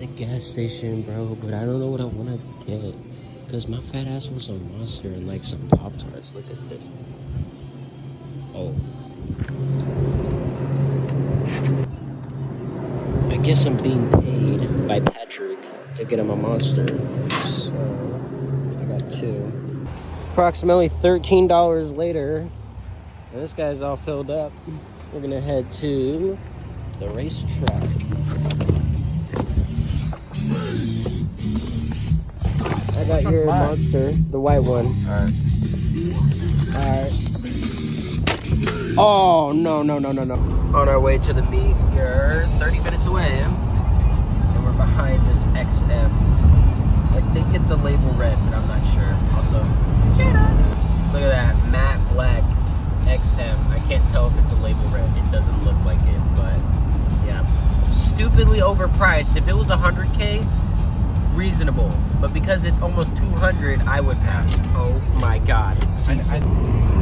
the gas station, bro, but I don't know what I want to get. Because my fat ass wants a Monster and like some Pop-Tarts. Look at this. Oh. I guess I'm being paid by Patrick to get him a Monster. So, I got 2. Approximately $13 later, and this guy's all filled up. We're gonna head to the racetrack. I got your Monster, the white one. Alright. Oh, no. On our way to the meet, we're 30 minutes away. And we're behind this XM. I think it's a label red, but I'm not sure. Also, look at that, matte black XM. I can't tell if it's a label red. It doesn't look like it, but yeah. Stupidly overpriced. If it was 100K, reasonable. But because it's almost 200, I would pass. Oh my god.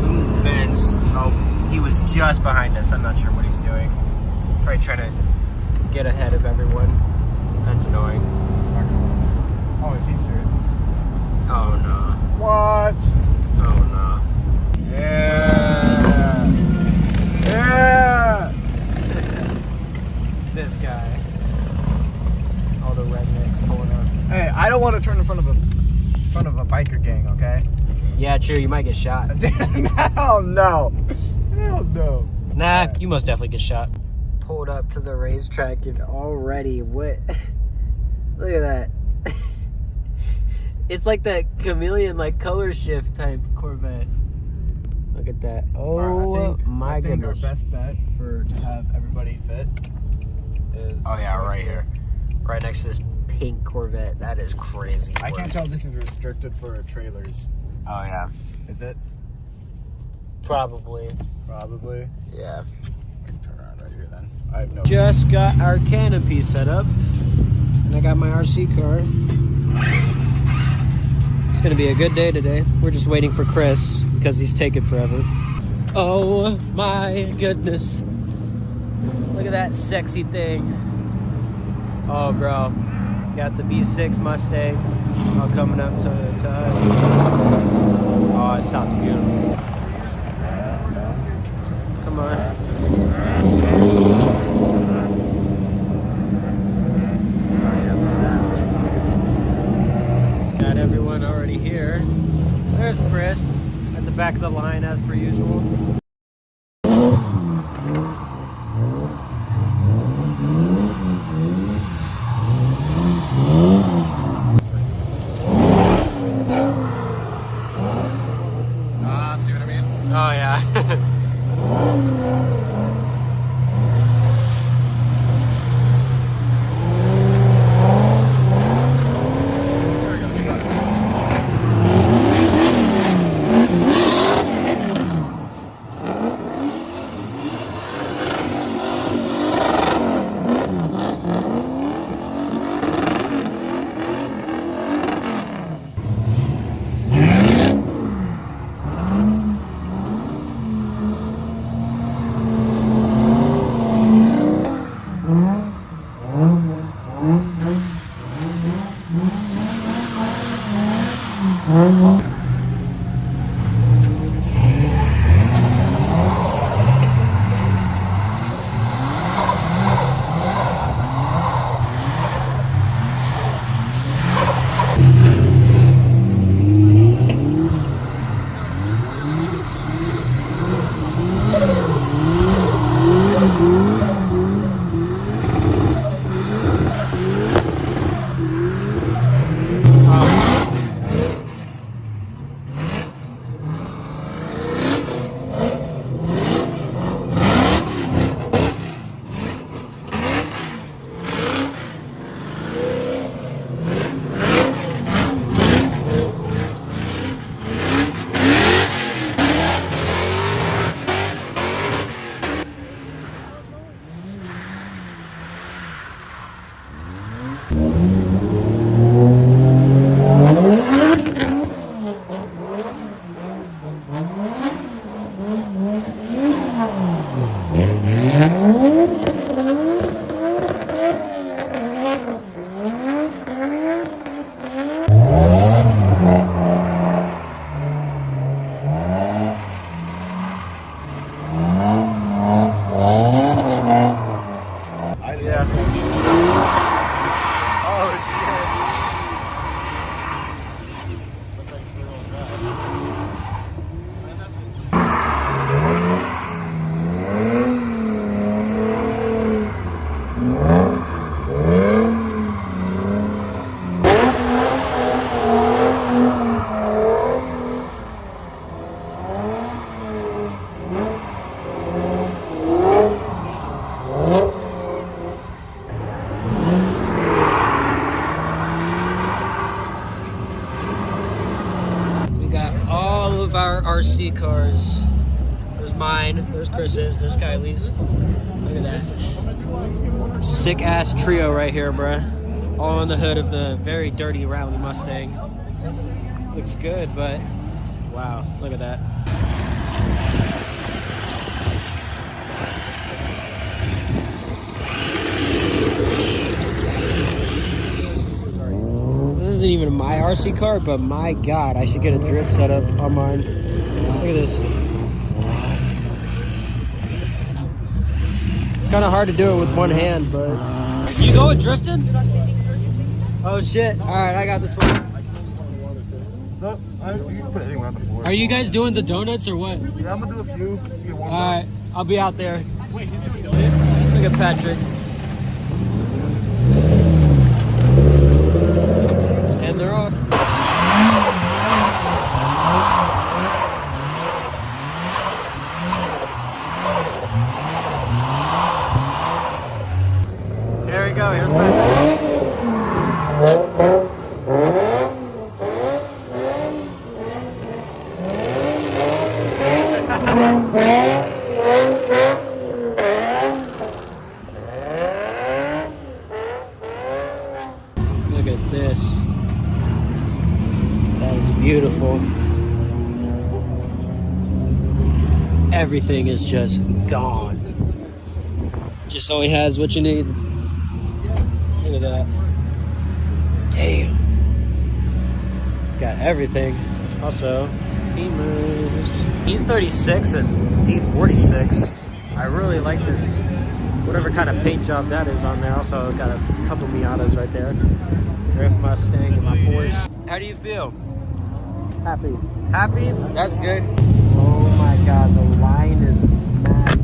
Who's Benz? Oh, he was just behind us. I'm not sure what he's doing. Probably trying to get ahead of everyone. That's annoying. Oh, is he serious? Oh no. What? Oh no. Yeah. Yeah. This guy. All the rednecks pulling up. Hey, I don't want to turn in front of a biker gang, okay? Yeah, true. You might get shot. Hell no. Hell no. Nah, you most definitely get shot. Pulled up to the racetrack and already what? Look at that. It's like that chameleon, like color shift type Corvette. Look at that. Oh my goodness. Our best bet to have everybody fit is. Oh yeah, right here, right next to this pink Corvette. That is crazy. I can't tell if this is restricted for trailers. Oh yeah. Is it? Probably. Probably. Yeah. I can turn around right here then. I have no. Just got our canopy set up, and I got my RC car. It's gonna be a good day today. We're just waiting for Chris because he's taking forever. Oh my goodness. Look at that sexy thing. Oh bro. Got the V6 Mustang all coming up to us. Oh, it sounds beautiful. Come on. Got everyone already here. There's Chris at the back of the line as per usual. See what I mean? Oh yeah. Oh shit. Looks like it's real drive. Man, that's it. All of our RC cars. There's mine, there's Chris's, there's Kylie's. Look at that. Sick ass trio right here, bruh. All on the hood of the very dirty Rally Mustang. Looks good, but wow, look at that. This isn't even my RC car, but my God, I should get a drift setup on mine. Look at this. It's kind of hard to do it with one hand, but... You going drifting? Oh shit, alright, I got this one. What's up? You can put it anywhere on the floor. Are you guys doing the donuts or what? Yeah, I'm gonna do a few. Alright, I'll be out there. Wait, he's doing donuts? Look at Patrick. And they're off. There we go, here's Patrick. Look at this. That is beautiful. Everything is just gone. Just only has what you need. Look at that. Damn. Got everything. Also, Beamers. E36 and E46. I really like this, whatever kind of paint job that is on there. Also got a couple Miatas right there. Drift Mustang and my Porsche. How do you feel? Happy. Happy? That's good. Oh my God, the line is mad.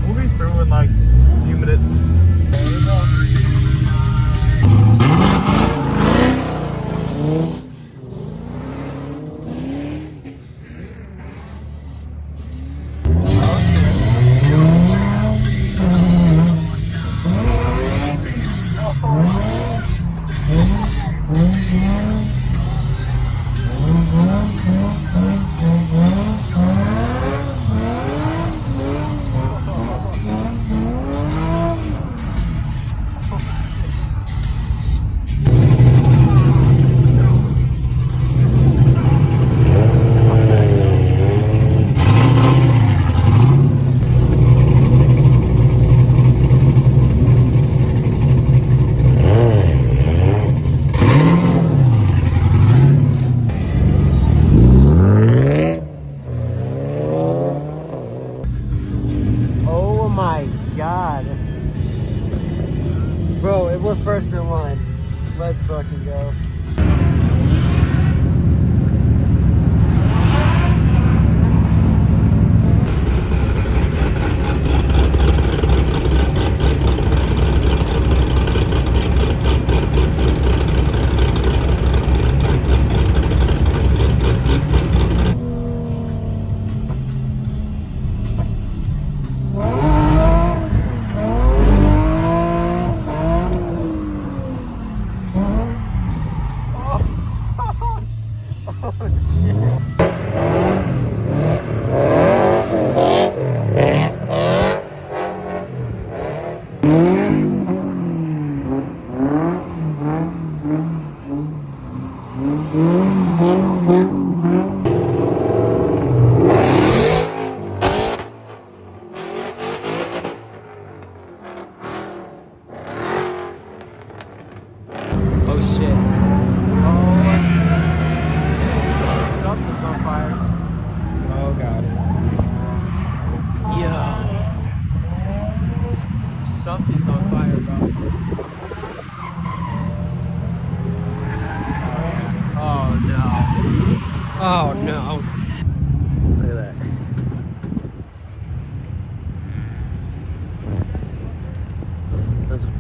We'll be through in like a few minutes. Bro, we're first in line. Let's fucking go.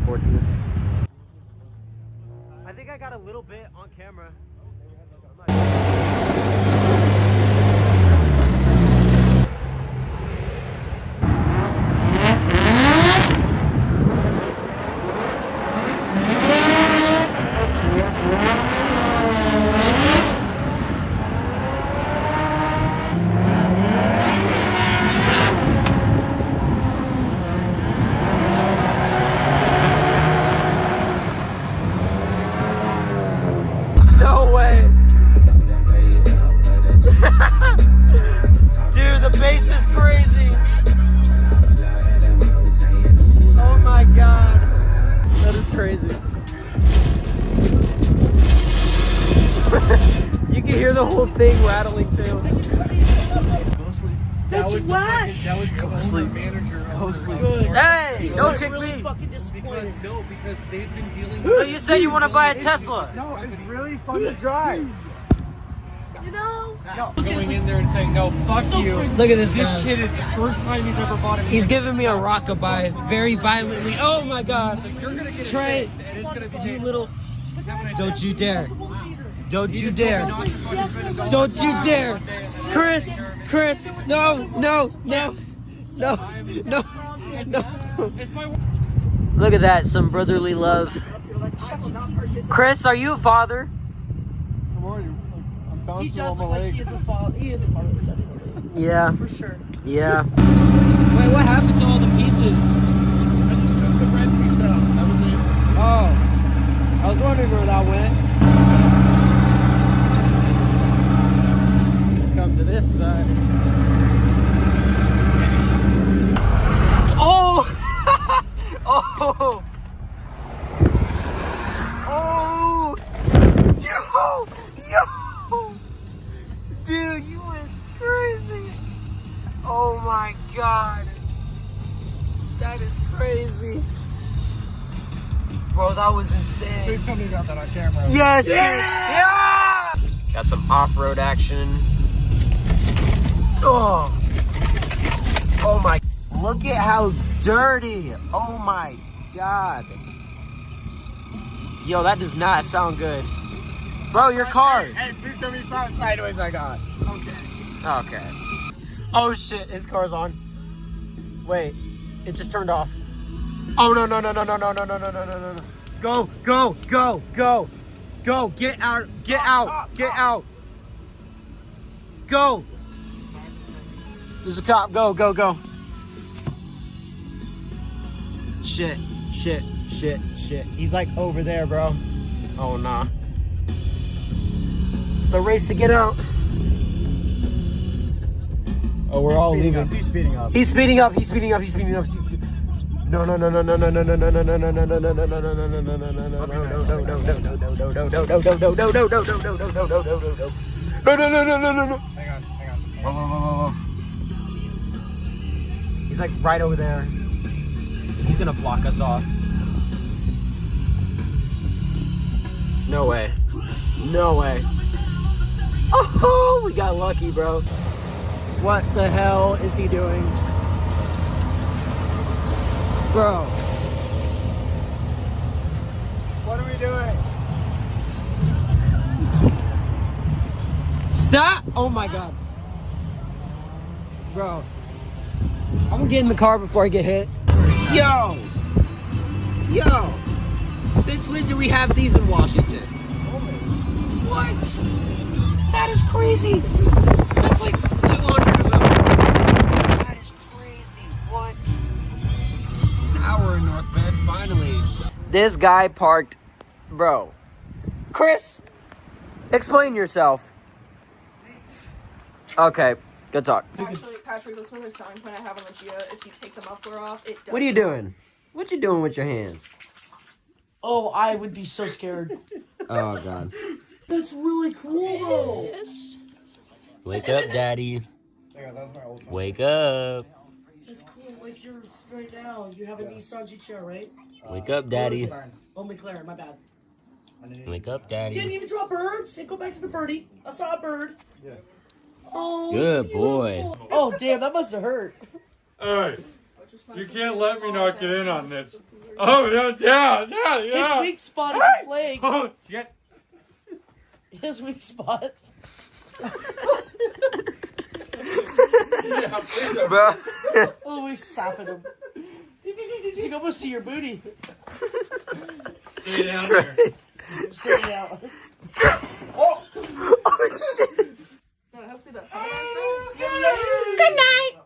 recording you. I think I got a little bit on camera. No way. Dude, the bass is crazy. Oh my god. That is crazy. You can hear the whole thing rattling too. That was whack. That was the owner manager of the racetrack. Hey, don't kick really me. fucking disappointed. Because they've been dealing. So you said you want to buy a Tesla? No, it's really fun to drive. You know? Going in there and saying, no, fuck you. Look at this This guy. kid is the first time he's ever bought a He's giving me a rockabye very violently. Oh my god. You're gonna get Trey, it. And it's gonna be you little. Have a Don't you dare. Don't He you just told me dare. not to fucking spend his Don't you $1 dare. one day, and then- Chris, no. It's my Look at that, some brotherly love. Chris, are you a father? I'm already, I'm He bouncing does on my look like leg. he is a father. He is a father, definitely. Yeah, For sure. yeah. Wait, what happened to all the pieces? I just took the red piece out. That was it. Oh, I was wondering where that went. Come to this side. Oh! Oh! Oh! Yo! Dude, you went crazy! Oh my god! That is crazy! Bro, that was insane! Please tell me you got that on camera. Yes! Dude. Yeah! Got some off-road action. Oh! Oh my... Look at how dirty! Oh my god! Yo, that does not sound good. Bro, your car! Hey, please tell me you saw it sideways I got. Okay. Oh shit, his car's on. Wait, it just turned off. Oh no. Go. Go, get out. Go. There's a cop, go. Shit. He's like over there, bro. Oh nah. The race to get out. Oh, we're all leaving. He's speeding up. He's speeding up. No. Hang on. Whoa. He's like right over there. He's gonna block us off. No way. Oh, we got lucky, bro. What the hell is he doing? Bro. What are we doing? Stop! Oh my god. Bro. I'm gonna get in the car before I get hit. Yo! Since when do we have these in Washington? What? That is crazy. That's like 200 of them. That is crazy. What? Now we're in North Bend, finally. This guy parked, bro. Chris, explain yourself. Okay, good talk. Actually, Patrick, that's another selling point I have on the Gia. If you take the muffler off, it does. What are you doing? What you doing with your hands? Oh, I would be so scared. Oh god. That's really cool, though. Wake up, daddy. Yeah, that's my old phone. Wake up. That's cool. Like yours right now. You have a Nissan GTR, right? Wake up, daddy. Oh, McLaren. My bad. Wake up, Didn't daddy. even draw birds. Hey, go back to the birdie. I saw a bird. Yeah. Oh, Good it's boy. beautiful. Oh, damn, that must have hurt. Hey, you can't let me not get in on this. Oh, yeah. His weak spot is his leg. Oh, shit. His weak spot. Bro. Oh, we're sapping him. You can almost see your booty. Stay down Trey. there. Straight out. Oh shit. No, it has to be that. Good night.